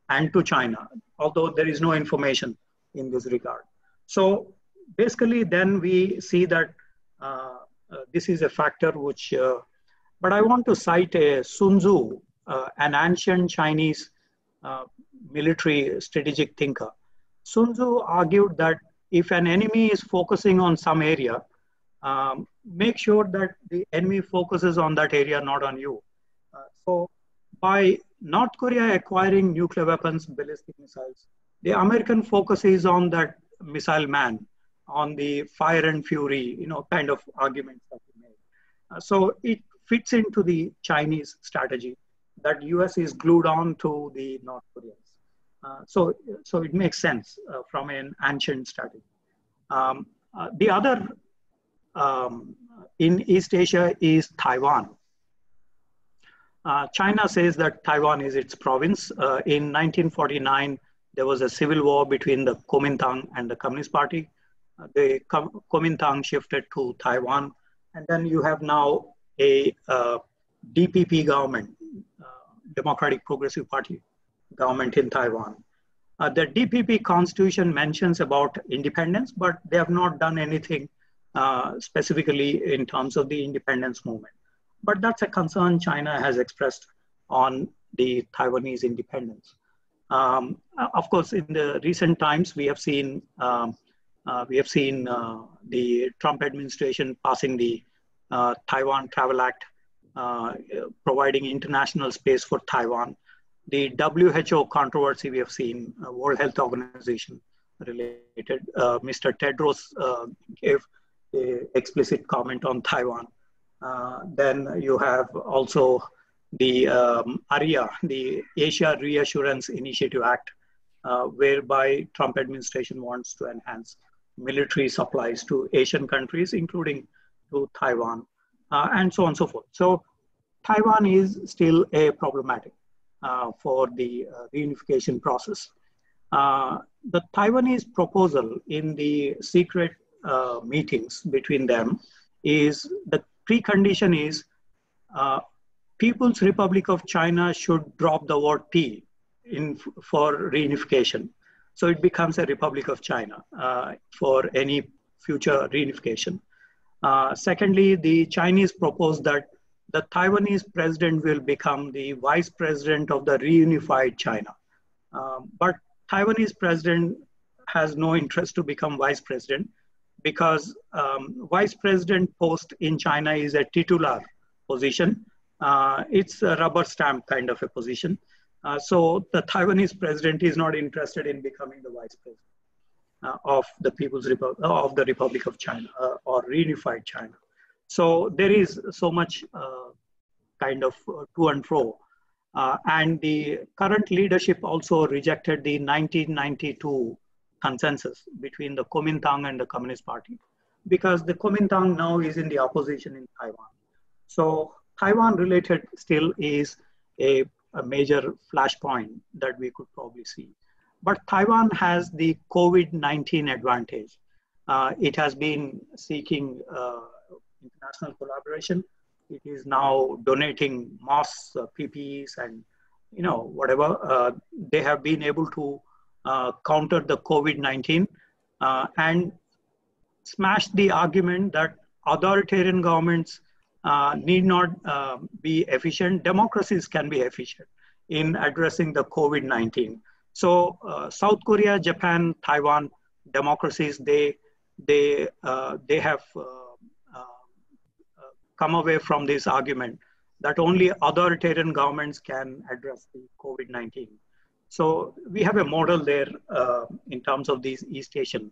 and to China, although there is no information in this regard. So basically then we see that this is a factor which, but I want to cite a Sun Tzu, an ancient Chinese military strategic thinker. Sun Tzu argued that if an enemy is focusing on some area, make sure that the enemy focuses on that area, not on you. So by North Korea acquiring nuclear weapons, ballistic missiles, the American focus is on that missile man, on the fire and fury, kind of arguments that we made. So it fits into the Chinese strategy that US is glued on to the North Koreans. So it makes sense from an ancient strategy. The other in East Asia is Taiwan. China says that Taiwan is its province. In 1949, there was a civil war between the Kuomintang and the Communist Party. The Kuomintang shifted to Taiwan. And then you have now a DPP government, Democratic Progressive Party government in Taiwan. The DPP constitution mentions about independence, but they have not done anything specifically in terms of the independence movement. But that's a concern China has expressed on the Taiwanese independence. Of course, in the recent times, we have seen the Trump administration passing the Taiwan Travel Act, providing international space for Taiwan. The WHO controversy we have seen, World Health Organization related. Mr. Tedros gave an explicit comment on Taiwan. Then you have also the ARIA, the Asia Reassurance Initiative Act, whereby Trump administration wants to enhance military supplies to Asian countries, including to Taiwan, and so on and so forth. So Taiwan is still a problematic for the reunification process. The Taiwanese proposal in the secret meetings between them is, the precondition is People's Republic of China should drop the word P for reunification. So it becomes a Republic of China for any future reunification. Secondly, the Chinese proposed that the Taiwanese president will become the vice president of the reunified China. But Taiwanese president has no interest to become vice president because vice president post in China is a titular position. It's a rubber stamp kind of a position. So the Taiwanese president is not interested in becoming the vice president of the Republic of China or reunified China. So there is so much kind of to and fro. And the current leadership also rejected the 1992 consensus between the Kuomintang and the Communist Party because the Kuomintang now is in the opposition in Taiwan. So Taiwan related still is a major flashpoint that we could probably see. But Taiwan has the COVID-19 advantage. It has been seeking international collaboration. It is now donating masks, PPEs, and whatever. They have been able to counter the COVID-19 and smash the argument that authoritarian governments need not be efficient. Democracies can be efficient in addressing the COVID-19. So South Korea, Japan, Taiwan, democracies, they have come away from this argument that only authoritarian governments can address the COVID-19. So we have a model there in terms of these East Asian.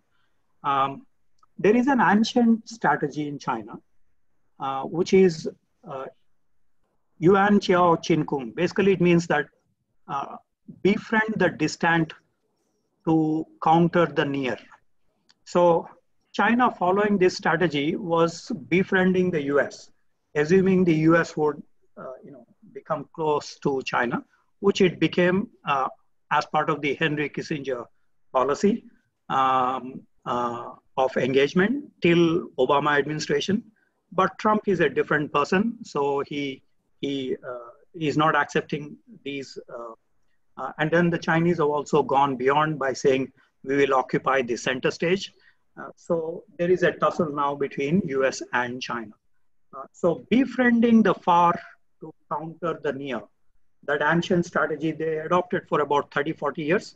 There is an ancient strategy in China, which is Yuan Qiao Qin Kung. Basically, it means that befriend the distant to counter the near. So China, following this strategy, was befriending the US, assuming the US would become close to China, which it became as part of the Henry Kissinger policy of engagement till Obama administration. But Trump is a different person, so he is not accepting these. And then the Chinese have also gone beyond by saying we will occupy the center stage. So there is a tussle now between US and China. So befriending the far to counter the near, that ancient strategy they adopted for about 30, 40 years,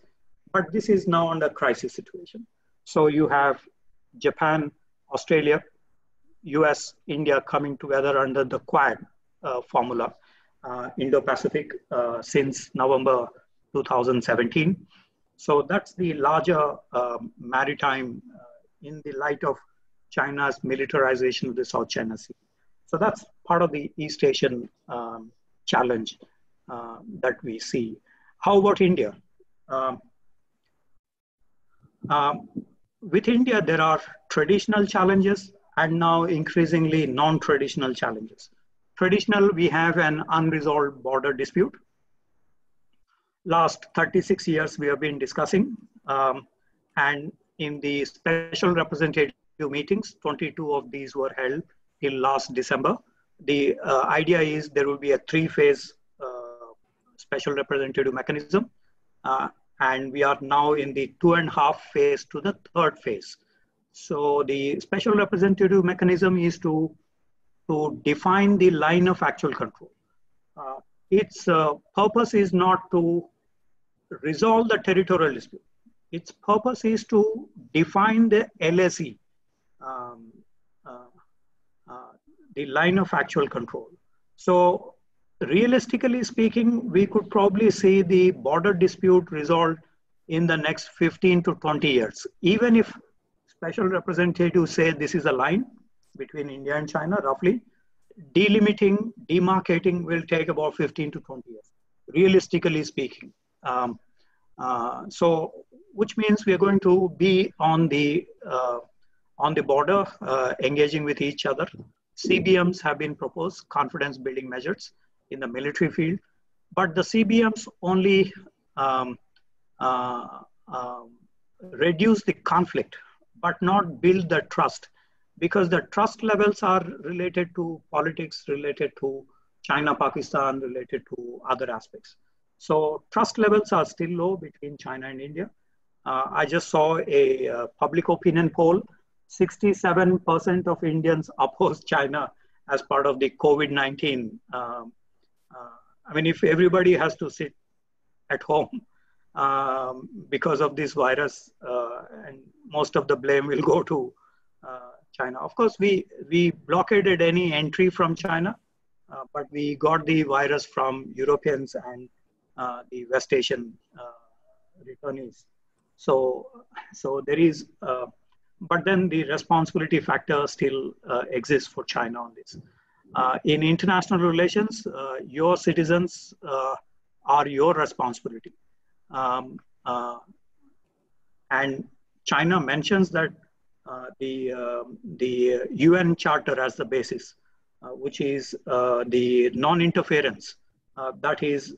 but this is now under crisis situation. So you have Japan, Australia, US, India coming together under the Quad formula, Indo-Pacific since November 2017. So that's the larger maritime in the light of China's militarization of the South China Sea. So that's part of the East Asian challenge that we see. How about India? With India, there are traditional challenges and now increasingly non-traditional challenges. Traditional, we have an unresolved border dispute. Last 36 years, we have been discussing, and in the special representative meetings, 22 of these were held till last December. The idea is there will be a 3-phase special representative mechanism, and we are now in the 2.5 phase to the 3rd phase. So the special representative mechanism is to define the line of actual control. Its purpose is not to resolve the territorial dispute. Its purpose is to define the LSE, the line of actual control. So realistically speaking, we could probably see the border dispute resolved in the next 15 to 20 years. Even if special representatives say this is a line between India and China, roughly, delimiting, demarcating will take about 15 to 20 years, realistically speaking. So, which means we are going to be on the border, engaging with each other. CBMs have been proposed, confidence building measures in the military field, but the CBMs only reduce the conflict, but not build the trust, because the trust levels are related to politics, related to China, Pakistan related to other aspects. So trust levels are still low between China and India. I just saw a public opinion poll. 67% of Indians oppose China as part of the COVID-19. I mean, if everybody has to sit at home because of this virus, and most of the blame will go to China. Of course, we blockaded any entry from China, but we got the virus from Europeans and the West Asian returnees. So there is, but then the responsibility factor still exists for China on this. In international relations, your citizens are your responsibility. And China mentions that the UN Charter as the basis, which is the non-interference. That is,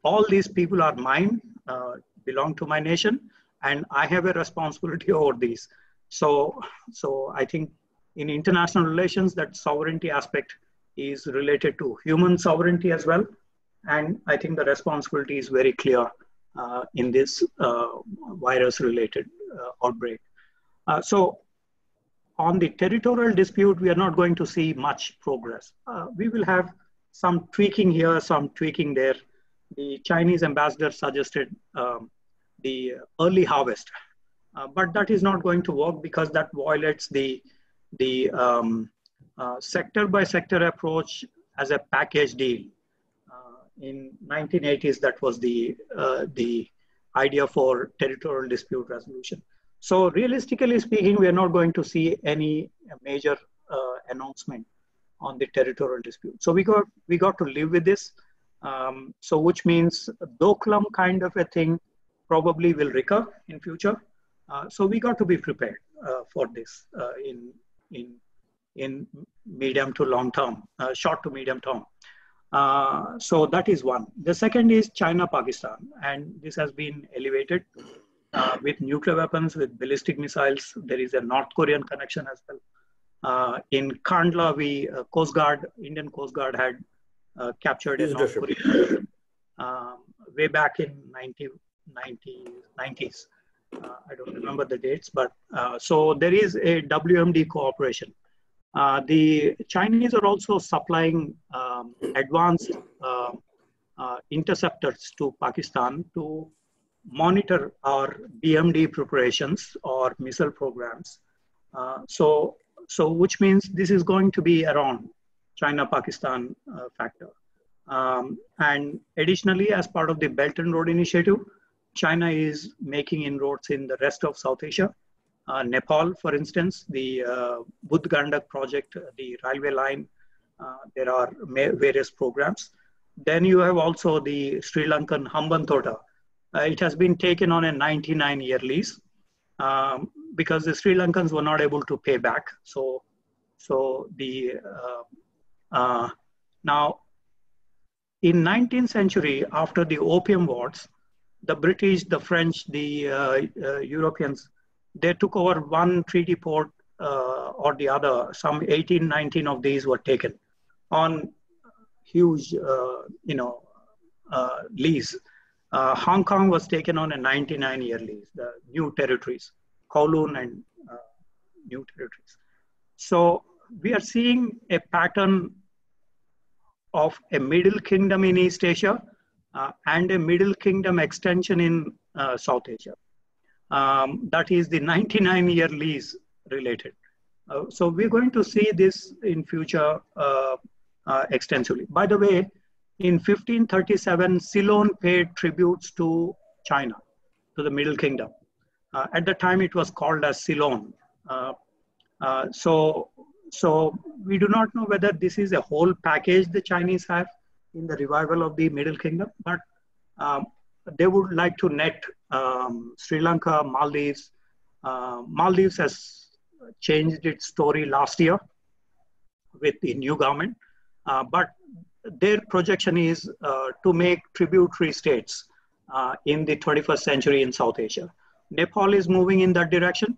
all these people are mine, belong to my nation, and I have a responsibility over these. So I think in international relations, that sovereignty aspect is related to human sovereignty as well. And I think the responsibility is very clear in this virus-related outbreak. So on the territorial dispute, we are not going to see much progress. We will have some tweaking here, some tweaking there. The Chinese ambassador suggested the early harvest, but that is not going to work because that violates the sector by sector approach as a package deal. In 1980s, that was the idea for territorial dispute resolution. So realistically speaking, we are not going to see any major announcement on the territorial dispute. So we got to live with this. So which means Doklam kind of a thing probably will recur in future. So we got to be prepared for this in medium to long term, short to medium term. So that is one. The second is China-Pakistan, and this has been elevated with nuclear weapons, with ballistic missiles. There is a North Korean connection as well. In Kandla, Indian Coast Guard had captured a North Korean way back in 1990s. I don't remember the dates, but so there is a WMD cooperation. The Chinese are also supplying advanced interceptors to Pakistan to monitor our BMD preparations or missile programs. So which means this is going to be around China-Pakistan factor. And additionally, as part of the Belt and Road Initiative, China is making inroads in the rest of South Asia. Nepal, for instance, the Budh Gandak project, the railway line, there are various programs. Then you have also the Sri Lankan Hambantota. It has been taken on a 99-year lease because the Sri Lankans were not able to pay back. So the now in 19th century, after the Opium Wars, the British, the French, the Europeans, they took over one treaty port or the other. Some 18, 19 of these were taken on huge, lease. Hong Kong was taken on a 99-year lease, the new territories, Kowloon and new territories. So we are seeing a pattern of a middle kingdom in East Asia and a middle kingdom extension in South Asia. That is the 99-year lease related. So we're going to see this in future extensively. By the way, in 1537, Ceylon paid tributes to China, to the Middle Kingdom. At the time, it was called as Ceylon. So we do not know whether this is a whole package the Chinese have in the revival of the Middle Kingdom, but they would like to net Sri Lanka, Maldives. Maldives has changed its story last year with the new government, but their projection is to make tributary states in the 21st century in South Asia. Nepal is moving in that direction.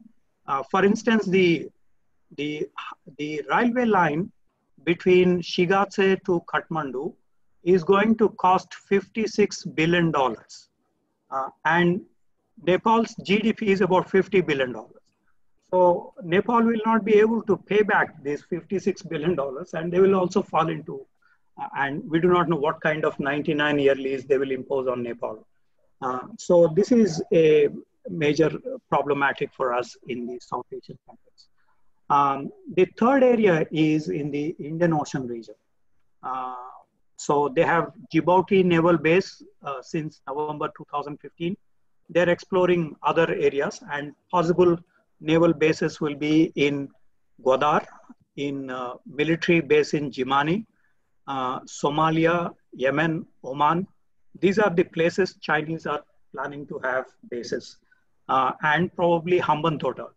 For instance, the railway line between Shigatse to Kathmandu is going to cost $56 billion. And Nepal's GDP is about $50 billion. So Nepal will not be able to pay back this $56 billion, and they will also fall into, and we do not know what kind of 99-year lease they will impose on Nepal. So this is a major problematic for us in the South Asian context. The third area is in the Indian Ocean region. So they have Djibouti Naval Base since November 2015. They're exploring other areas, and possible naval bases will be in Gwadar, in military base in Jimani, Somalia, Yemen, Oman. These are the places Chinese are planning to have bases, and probably Hambantota.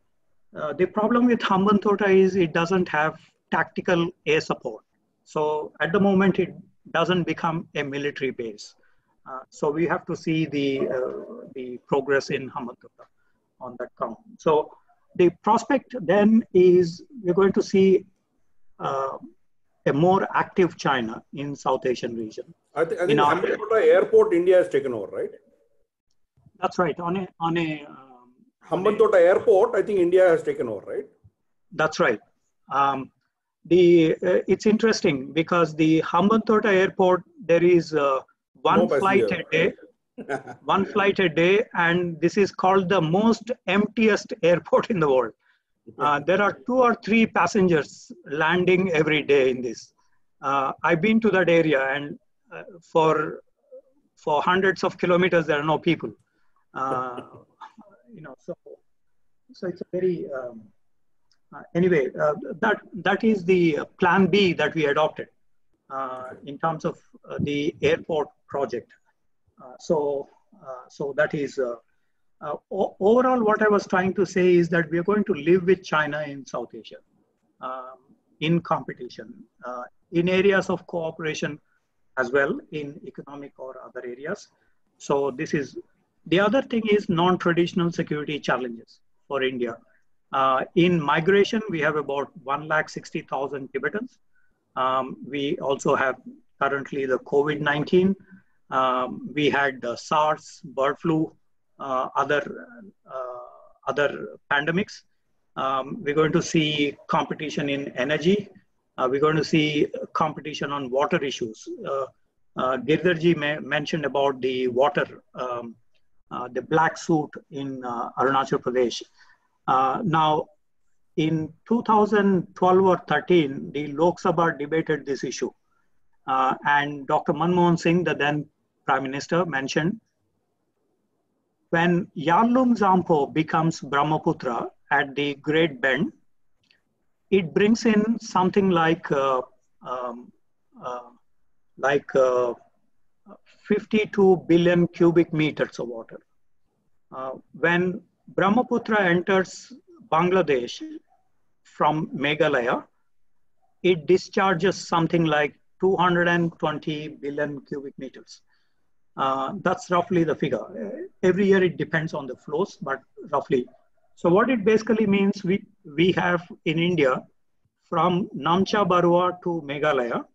The problem with Hambantota is it doesn't have tactical air support. So at the moment, it doesn't become a military base. So we have to see the progress in Hambantota on that count. So the prospect then is we're going to see a more active China in South Asian region. I think Hambantota Airport, India has taken over, right? That's right. Hambantota Airport, I think India has taken over, right? That's right. It's interesting because the Hambantota Airport, there is one flight a day. One flight a day, and this is called the most emptiest airport in the world. There are 2 or 3 passengers landing every day in this. I've been to that area, and for hundreds of kilometers, there are no people. So it's a very anyway. That is the plan B that we adopted in terms of the airport project. So that is overall what I was trying to say is that we are going to live with China in South Asia in competition, in areas of cooperation as well, in economic or other areas. So this is, the other thing is non-traditional security challenges for India. In migration, we have about 160,000 Tibetans. We also have currently the COVID-19. We had SARS, bird flu, other pandemics. We're going to see competition in energy. We're going to see competition on water issues. Girdharji mentioned about the water, the black soot in Arunachal Pradesh. Now, in 2012 or 13, the Lok Sabha debated this issue. And Dr. Manmohan Singh, the then Prime Minister, mentioned when Yarlung Zampo becomes Brahmaputra at the Great Bend, it brings in something like 52 billion cubic meters of water. When Brahmaputra enters Bangladesh from Meghalaya, it discharges something like 220 billion cubic meters. That's roughly the figure. Every year it depends on the flows, but roughly. So what it basically means, we have in India, from Namcha Barua to Meghalaya,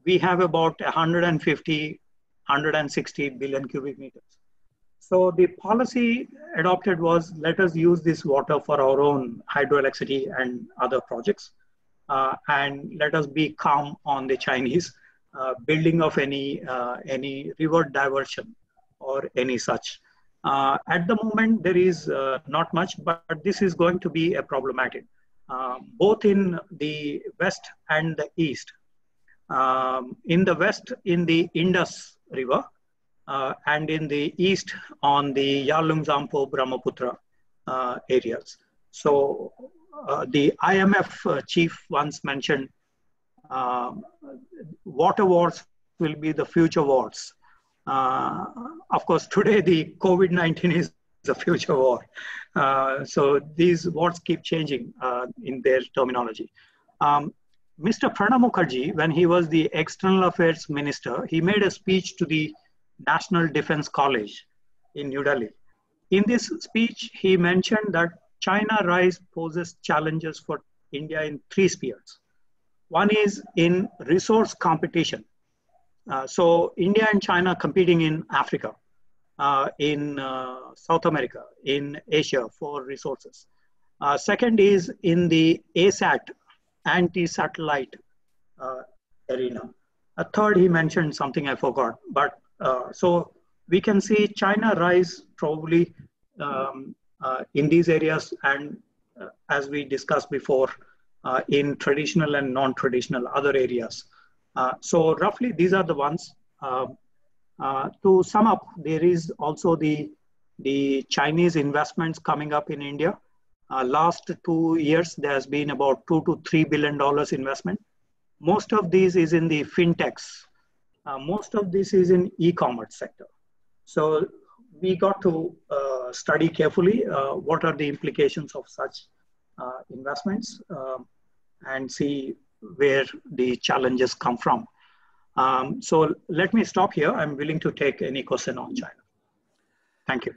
we have about 150, 160 billion cubic meters. So the policy adopted was, let us use this water for our own hydroelectricity and other projects. And let us be calm on the Chinese building of any river diversion or any such. At the moment, there is not much, but this is going to be a problematic, both in the west and the east. In the west, in the Indus River, and in the east on the Yarlung Zampo Brahmaputra areas. So the IMF chief once mentioned water wars will be the future wars. Of course, today the COVID-19 is the future war. So these wars keep changing in their terminology. Mr. Pranab Mukherjee, when he was the External Affairs Minister, he made a speech to the National Defense College in New Delhi. In this speech, he mentioned that China rise poses challenges for India in 3 spheres. One is in resource competition. So India and China competing in Africa, in South America, in Asia for resources. Second is in the ASAT, anti-satellite arena. A third, he mentioned something I forgot. But so we can see China rise probably in these areas, and as we discussed before, in traditional and non-traditional other areas. So roughly these are the ones. To sum up, there is also the Chinese investments coming up in India. Last 2 years, there's been about $2 to $3 billion investment. Most of these is in the fintechs. Most of this is in e-commerce sector. So we got to study carefully what are the implications of such investments and see where the challenges come from. So let me stop here. I'm willing to take any question on China. Thank you.